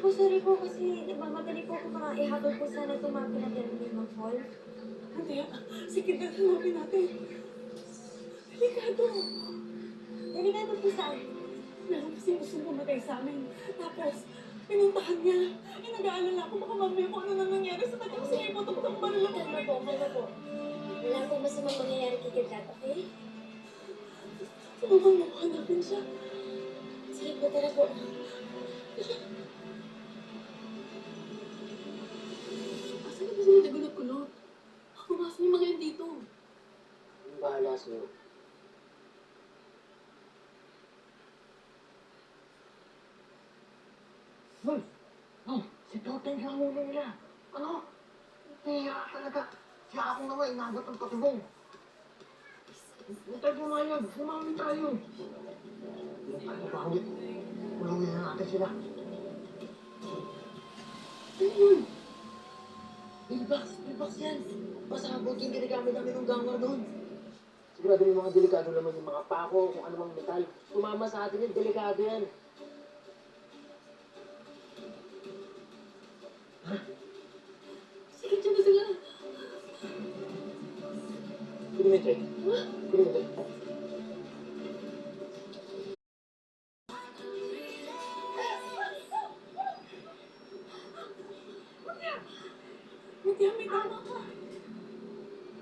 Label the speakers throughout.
Speaker 1: po, sorry po kasi nagmamadali po ako ihabol po sana itong mga pinatira ng fall.
Speaker 2: Hindi, sige na hanapin natin. Delikado.
Speaker 1: Delikado po saan?
Speaker 2: Meron kasi gusto pumatay sa amin. Tapos, pinuntahan niya. Nag-aalala ako baka mamaya kung ano na nangyari sa kanya kasi may putok ng baril ako.
Speaker 1: Kalma po. Wala pong masamang mangyayari kay Kidlat, okay?
Speaker 2: Tulungan mo, hanapin siya.
Speaker 1: Sige po, tara po.
Speaker 2: Asan na ba sila nagunot-gunot? Pumasok yung mga yan dito.
Speaker 3: Ang bahala sa'yo. Si Totoy lang muna nila. Ano? Kaya talaga. Siya ako naman, inabot ang patubong. Huwag tayo pumayag. Sumami tayo. Huwag tayo mabawit. Ulungin na natin sila.
Speaker 2: Ano yun?
Speaker 3: Bilbox yan. Basta buti yung ginagamit namin ng gangwar doon. Sigurado may mga delikado naman yung mga pako, kung ano mang metal. Tumama sa atin yun, delikado yan.
Speaker 2: Sige, dyan na sila.
Speaker 3: Kilometre. Kilometre.
Speaker 2: Hindi, may tama ka.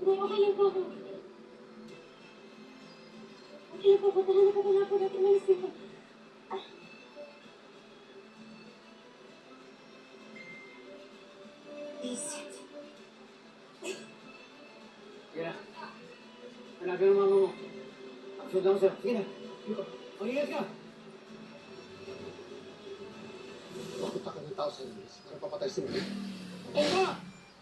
Speaker 1: Hindi, okay lang po ako. Okay lang po ako. Pahanap ako na po natin. Malis dito. Visit.
Speaker 3: Sige na. Hanapin ang mama mo. Sunod lang sir. Sige na. Mag-ingat ka. Bakit ako ng tao sa English? Para papatay si Mili?
Speaker 2: Eko!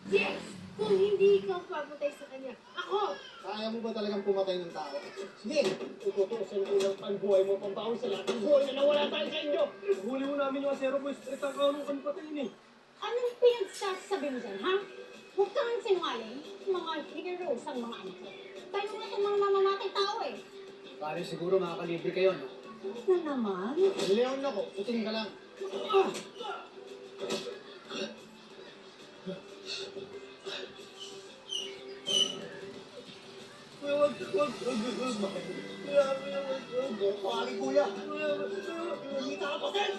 Speaker 2: Yes! Kung hindi ikaw papatay sa kanya, ako!
Speaker 3: Kaya mo ba talagang pumatay ng tao? Sige! Tututusin ko ng panbuhay mo pambaon sa lahat ng buhay na nawala tayo sa inyo! Huli mo namin yung asero mo, straight ang kaunong kami patayin eh!
Speaker 2: Anong pinagsasabi mo dyan, ha? Huwag kang sinungaling. Mga heroes ang mga anak ko. Tayo nga itong mga namamatay tao eh.
Speaker 3: Pare siguro makakalibre kayo, no?
Speaker 2: Ano na naman?
Speaker 3: Leon ako, puting ka lang. Pare kuya! Hindi ka kapatid!